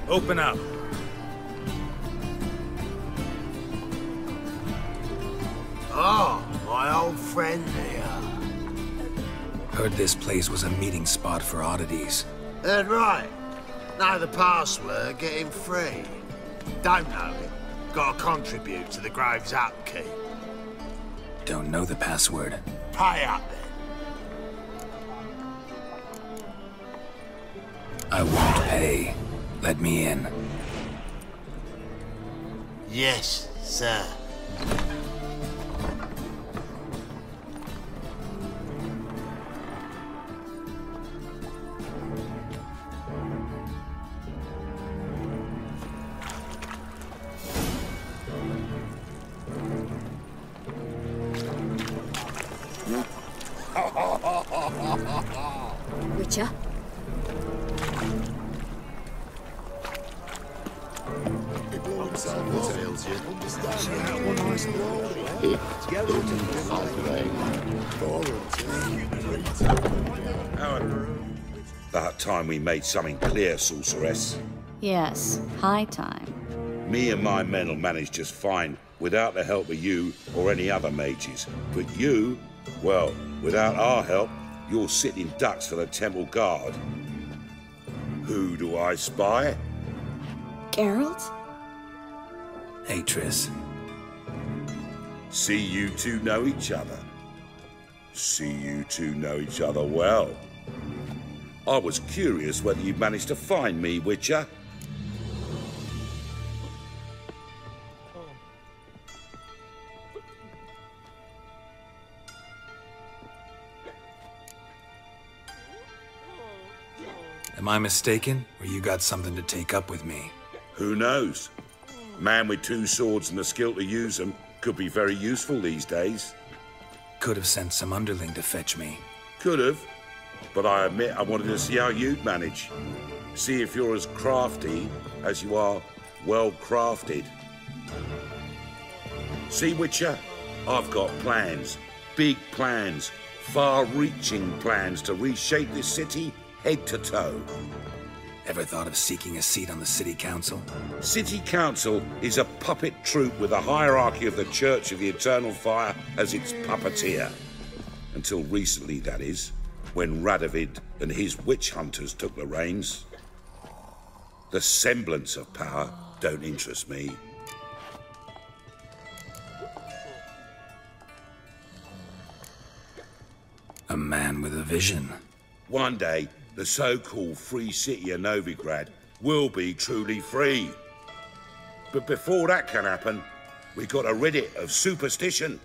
Open up. Oh, my old friend here. Heard this place was a meeting spot for oddities. Heard right. Know the password, get him free. Don't know it. Gotta contribute to the Grove's upkeep. Don't know the password. Pay up then. I won't pay. Let me in. Yes, sir. Witcher? About time we made something clear, sorceress. Yes, high time. Me and my men will manage just fine without the help of you or any other mages. But you, well, without our help, you're sitting ducks for the temple guard. Who do I spy? Geralt? Hey, Triss. See you two know each other. See you two know each other well. I was curious whether you managed to find me, Witcher. Am I mistaken, or you got something to take up with me? Who knows? Man with two swords and the skill to use them could be very useful these days. Could have sent some underling to fetch me. Could have, but I admit I wanted to see how you'd manage. See if you're as crafty as you are well crafted. See, Witcher, I've got plans. Big plans. Far-reaching plans to reshape this city head to toe. Ever thought of seeking a seat on the city council? City council is a puppet troupe with the hierarchy of the Church of the Eternal Fire as its puppeteer. Until recently, that is, when Radovid and his witch hunters took the reins. The semblance of power don't interest me. A man with a vision. One day, the so-called free city of Novigrad will be truly free. But before that can happen, we got to rid it of superstition,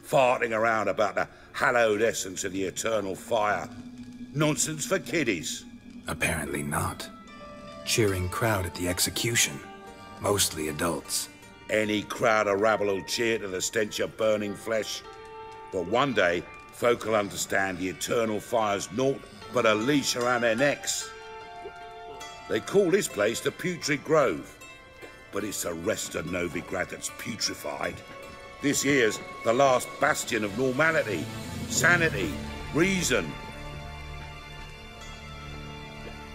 farting around about the hallowed essence of the eternal fire. Nonsense for kiddies. Apparently not. Cheering crowd at the execution. Mostly adults. Any crowd of rabble will cheer to the stench of burning flesh. But one day, folk will understand the eternal fire's naught but a leash around their necks. They call this place the Putrid Grove, but it's the rest of Novigrad that's putrefied. This here's the last bastion of normality, sanity, reason.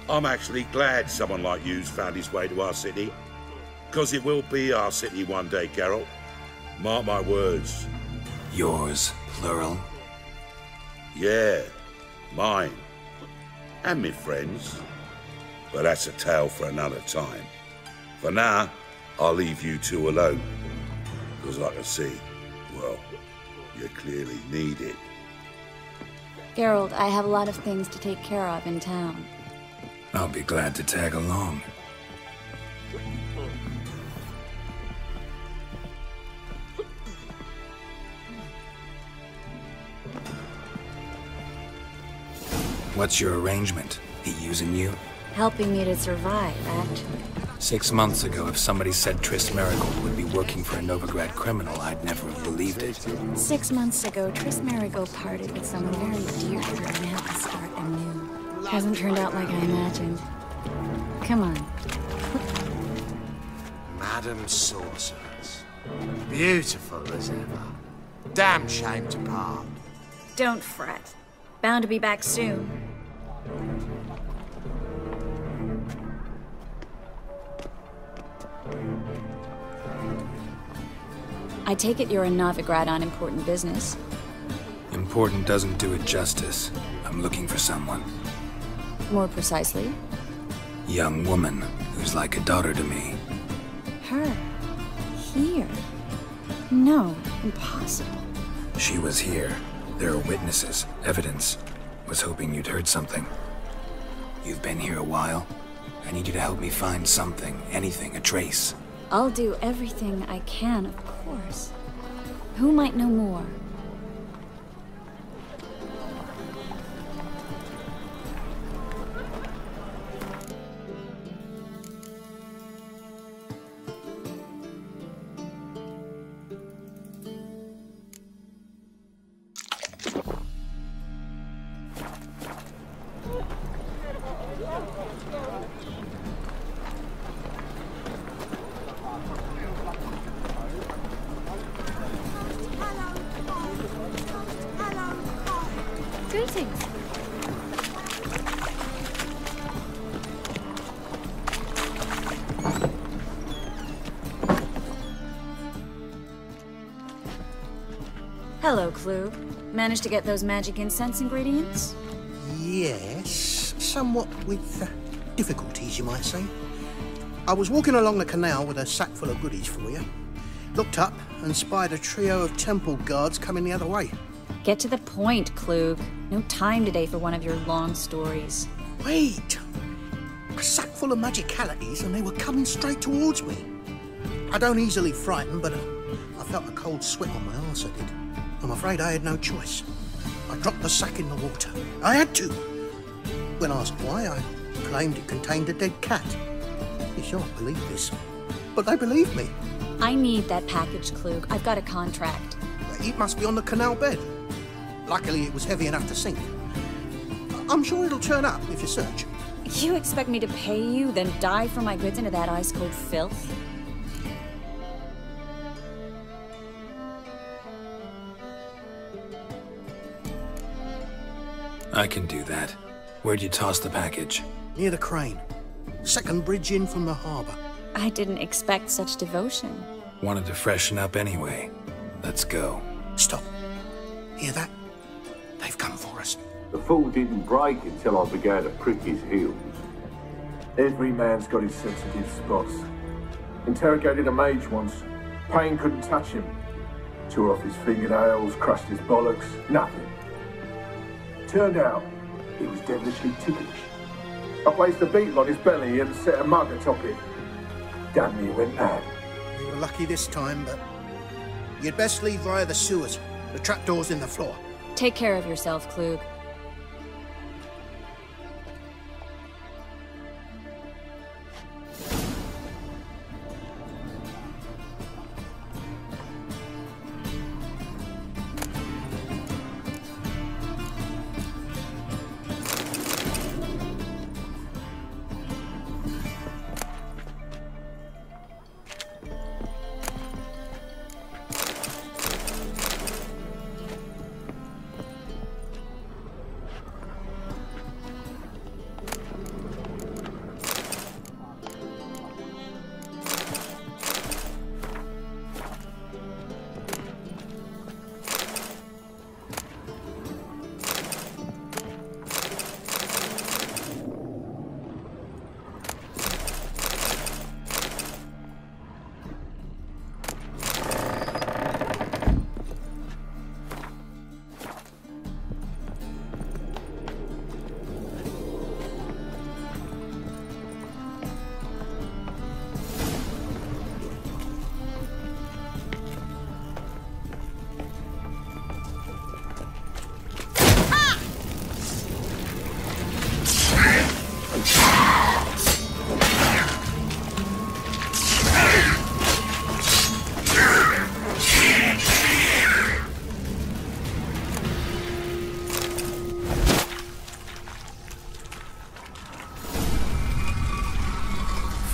I'm actually glad someone like you's found his way to our city, because it will be our city one day, Geralt. Mark my words. Yours, plural? Yeah, mine. And me friends. But that's a tale for another time. For now, I'll leave you two alone. Because I can see, well, you clearly need it. Geralt, I have a lot of things to take care of in town. I'll be glad to tag along. What's your arrangement? He using you? Helping me to survive, actually. 6 months ago, if somebody said Triss Marigold would be working for a Novigrad criminal, I'd never have believed it. 6 months ago, Triss Marigold parted with someone very dear to her and had to start anew. Hasn't turned out like I imagined. Come on. Madam Sorceress. Beautiful as ever. Damn shame to part. Don't fret. Bound to be back soon. I take it you're in Novigrad on important business. Important doesn't do it justice. I'm looking for someone. More precisely? Young woman who's like a daughter to me. Her? Here? No, impossible. She was here. There are witnesses, evidence. Was hoping you'd heard something. You've been here a while. I need you to help me find something, anything, a trace. I'll do everything I can, of course. Who might know more? Greetings. Hello, Klug. Managed to get those magic incense ingredients? Yes, somewhat with difficulties, you might say. I was walking along the canal with a sack full of goodies for you. Looked up and spied a trio of temple guards coming the other way. Get to the point, Klug. No time today for one of your long stories. Wait! A sack full of magicalities and they were coming straight towards me. I don't easily frighten, but I felt a cold sweat on my arse, I did. I'm afraid I had no choice. I dropped the sack in the water. I had to. When asked why, I claimed it contained a dead cat. You shan't believe this, but they believed me. I need that package, Klug. I've got a contract. It must be on the canal bed. Luckily, it was heavy enough to sink. I'm sure it'll turn up if you search. You expect me to pay you, then dive for my goods into that ice-cold filth? I can do that. Where'd you toss the package? Near the crane. Second bridge in from the harbour. I didn't expect such devotion. Wanted to freshen up anyway. Let's go. Stop. Hear that? They've come for us. The fall didn't break until I began to prick his heels. Every man's got his sensitive spots. Interrogated a mage once. Pain couldn't touch him. Tore off his fingernails, crushed his bollocks, nothing. Turned out, he was devilishly ticklish. I placed a beetle on his belly and set a mug atop it. Damn near went mad. We were lucky this time, but you'd best leave via the sewers. The trapdoor's in the floor. Take care of yourself, Klug.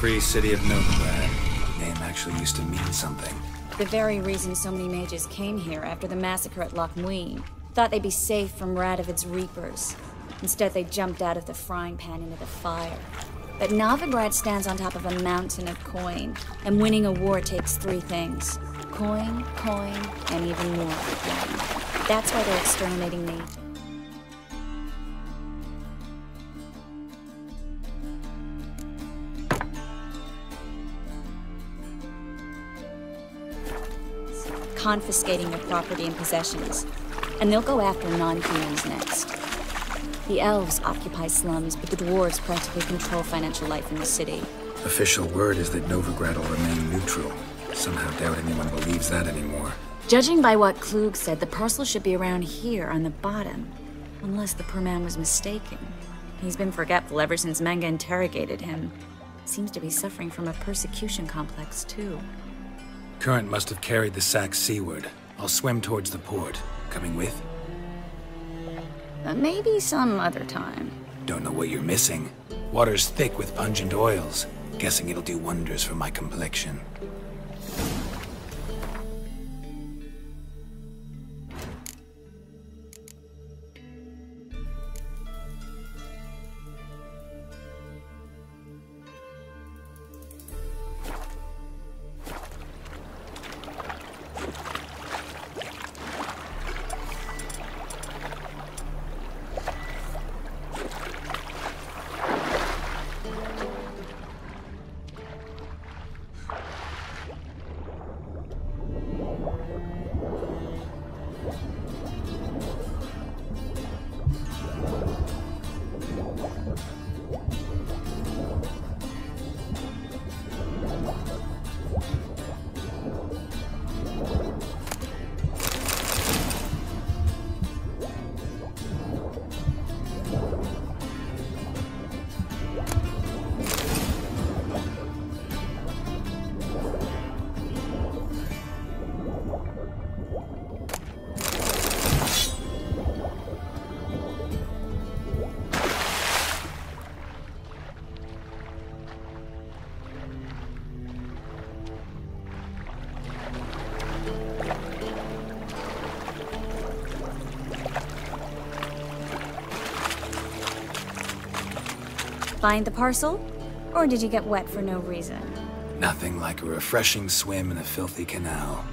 Free city of Novigrad. Name actually used to mean something. The very reason so many mages came here after the massacre at Loch Muin. Thought they'd be safe from Radovid's reapers. Instead, they jumped out of the frying pan into the fire. But Novigrad stands on top of a mountain of coin, and winning a war takes three things. Coin, and even more coin. That's why they're exterminating me. Confiscating their property and possessions. And they'll go after non-humans next. The elves occupy slums, but the dwarves practically control financial life in the city. Official word is that Novigrad will remain neutral. Somehow doubt anyone believes that anymore. Judging by what Klug said, the parcel should be around here on the bottom. Unless the poor man was mistaken. He's been forgetful ever since Manga interrogated him. Seems to be suffering from a persecution complex, too. Current must have carried the sack seaward. I'll swim towards the port. Coming with? Maybe some other time. Don't know what you're missing. Water's thick with pungent oils. Guessing it'll do wonders for my complexion. Find the parcel? Or did you get wet for no reason? Nothing like a refreshing swim in a filthy canal.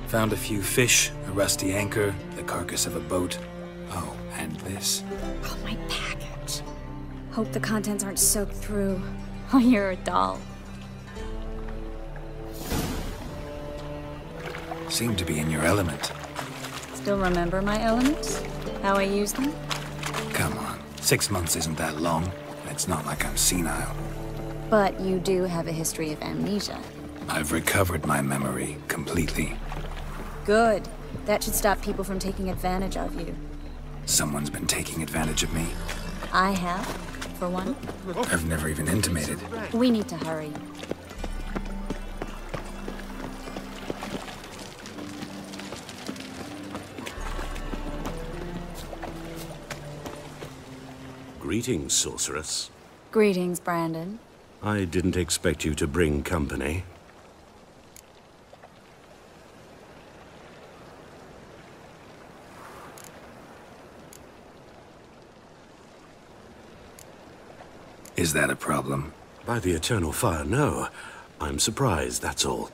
Found a few fish, a rusty anchor, the carcass of a boat. Oh, and this. Oh, my package. Hope the contents aren't soaked through. Oh, you're a doll. Seem to be in your element. Still remember my elements? How I use them? Come on, 6 months isn't that long. It's not like I'm senile. But you do have a history of amnesia. I've recovered my memory completely. Good. That should stop people from taking advantage of you. Someone's been taking advantage of me. I have, for one. I've never even intimated. We need to hurry. Greetings, sorceress. Greetings, Brandon. I didn't expect you to bring company. Is that a problem? By the eternal fire, no. I'm surprised, that's all.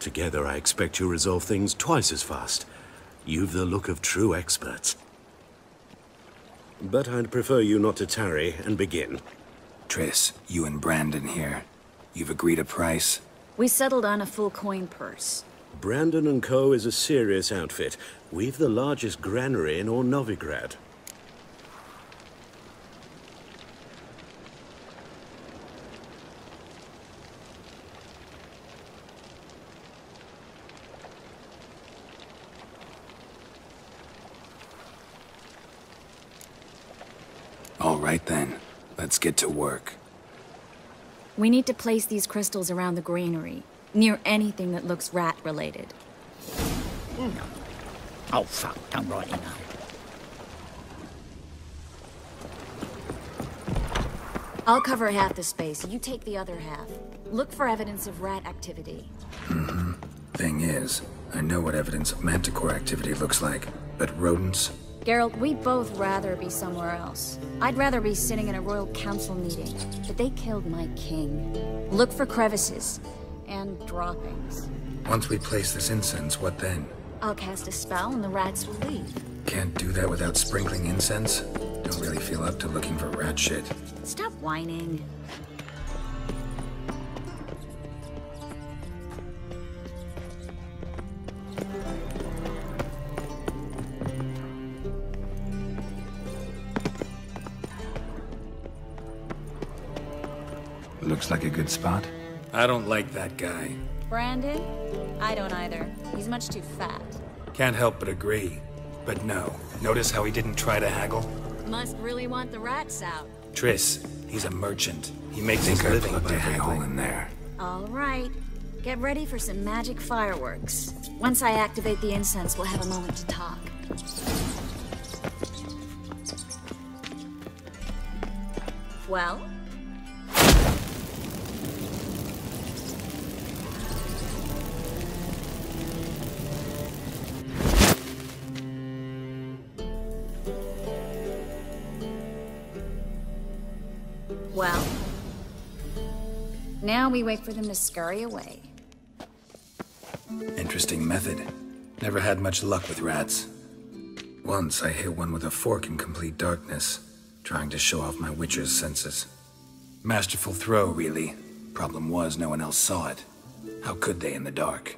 Together, I expect you resolve things twice as fast. You've the look of true experts. But I'd prefer you not to tarry and begin. Triss, you and Brandon here. You've agreed a price? We settled on a full coin purse. Brandon & Co. is a serious outfit. We've the largest granary in all Novigrad. All right then, let's get to work. We need to place these crystals around the granary, near anything that looks rat-related. Oh fuck, don't write it now. I'll cover half the space, you take the other half. Look for evidence of rat activity. Thing is, I know what evidence of manticore activity looks like, but rodents? Geralt, we'd both rather be somewhere else. I'd rather be sitting in a royal council meeting, but they killed my king. Look for crevices and droppings. Once we place this incense, what then? I'll cast a spell and the rats will leave. Can't do that without sprinkling incense? Don't really feel up to looking for rat shit. Stop whining. Looks like a good spot. I don't like that guy. Brandon? I don't either. He's much too fat. Can't help but agree. But no. Notice how he didn't try to haggle? Must really want the rats out. Triss, he's a merchant. He makes his living by haggling in there. All right. Get ready for some magic fireworks. Once I activate the incense, we'll have a moment to talk. Well? Well, now we wait for them to scurry away. Interesting method. Never had much luck with rats. Once I hit one with a fork in complete darkness, trying to show off my witcher's senses. Masterful throw, really. Problem was, no one else saw it. How could they in the dark?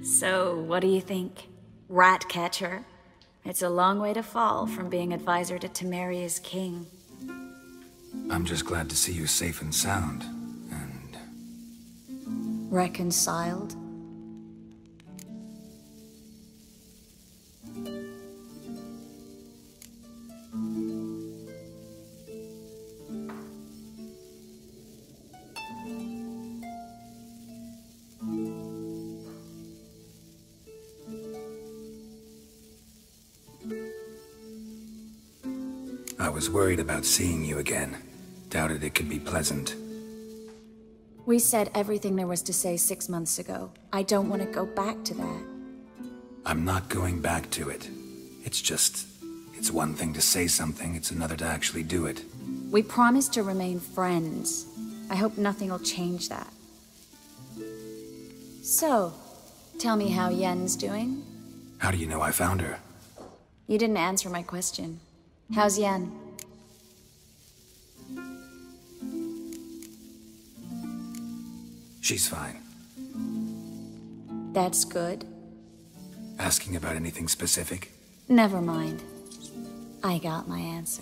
So, what do you think? Rat catcher? It's a long way to fall from being advisor to Temeria's king. I'm just glad to see you safe and sound, and... Reconciled? I was worried about seeing you again. Doubted it could be pleasant. We said everything there was to say 6 months ago. I don't want to go back to that. I'm not going back to it. It's just... it's one thing to say something, it's another to actually do it. We promised to remain friends. I hope nothing will change that. So, tell me how Yen's doing? How do you know I found her? You didn't answer my question. How's Yen? She's fine. That's good. Asking about anything specific? Never mind. I got my answer.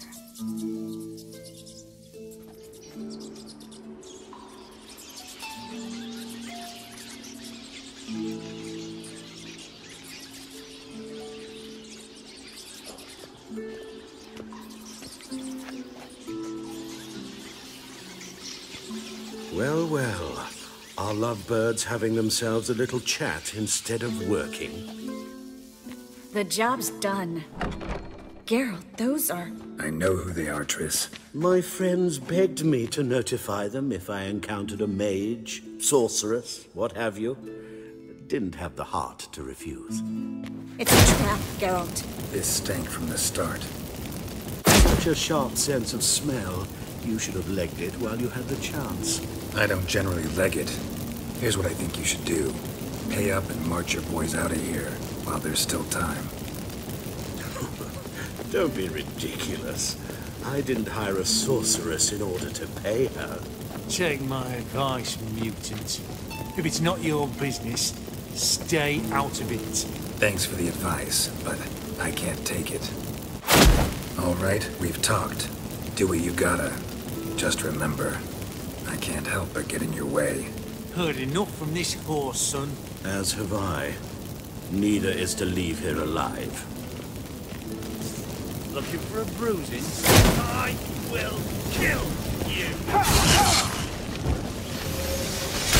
Well, well. Our lovebirds having themselves a little chat instead of working. The job's done. Geralt, those are... I know who they are, Triss. My friends begged me to notify them if I encountered a mage, sorceress, what have you. Didn't have the heart to refuse. It's a trap, Geralt. This stank from the start. Such a sharp sense of smell. You should have legged it while you had the chance. I don't generally leg it. Here's what I think you should do. Pay up and march your boys out of here, while there's still time. Don't be ridiculous. I didn't hire a sorceress in order to pay her. Take my advice, mutant. If it's not your business, stay out of it. Thanks for the advice, but I can't take it. All right, we've talked. Do what you gotta. Just remember, I can't help but get in your way. Heard enough from this horse, son. As have I. Neither is to leave here alive. Looking for a bruising? I will kill you!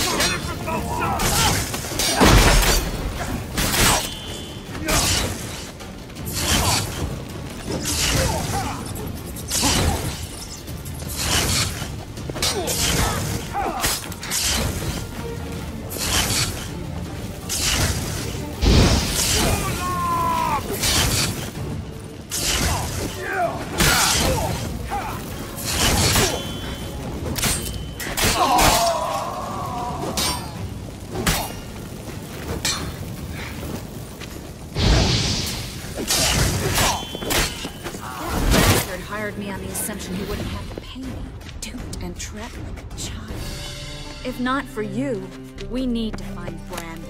Get it from both sides! hired me on the assumption he wouldn't have to pay me. Duped and trapped like a child. If not for you, we need to find Brandon.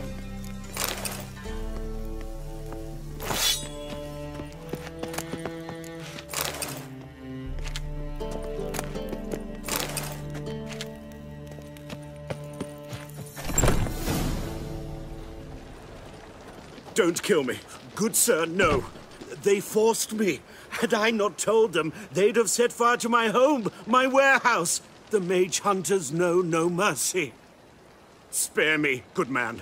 Don't kill me. Good sir, no. They forced me. Had I not told them, they'd have set fire to my home, my warehouse. The mage hunters know no mercy. Spare me, good man.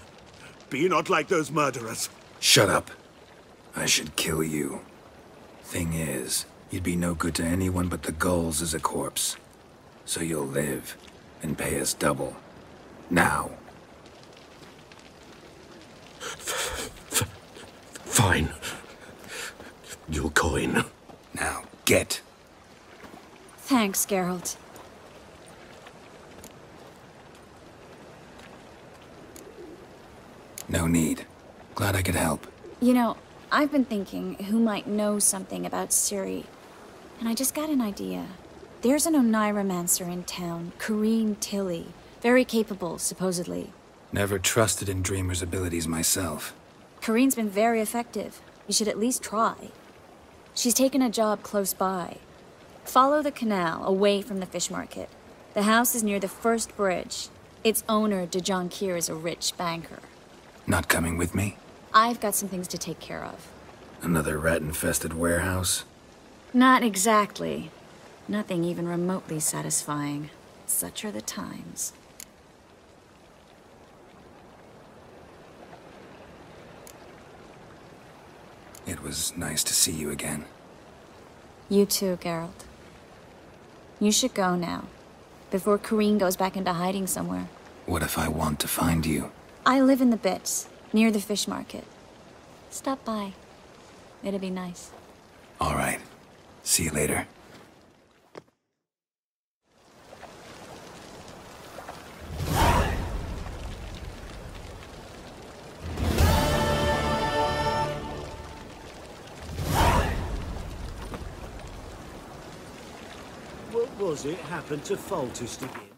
Be not like those murderers. Shut up. I should kill you. Thing is, you'd be no good to anyone but the gulls as a corpse. So you'll live and pay us double. Now. Fine. Your coin. Now, get. Thanks, Geralt. No need. Glad I could help. You know, I've been thinking who might know something about Ciri. And I just got an idea. There's an Oneiromancer in town, Corrine Tilly. Very capable, supposedly. Never trusted in Dreamer's abilities myself. Corrine's been very effective. You should at least try. She's taken a job close by. Follow the canal, away from the fish market. The house is near the first bridge. Its owner, Dejon Kier, is a rich banker. Not coming with me? I've got some things to take care of. Another rat-infested warehouse? Not exactly. Nothing even remotely satisfying. Such are the times. It was nice to see you again. You too, Geralt. You should go now, before Corrine goes back into hiding somewhere. What if I want to find you? I live in the Bits, near the fish market. Stop by. It'd be nice. All right. See you later. What was it happened to Foltest again?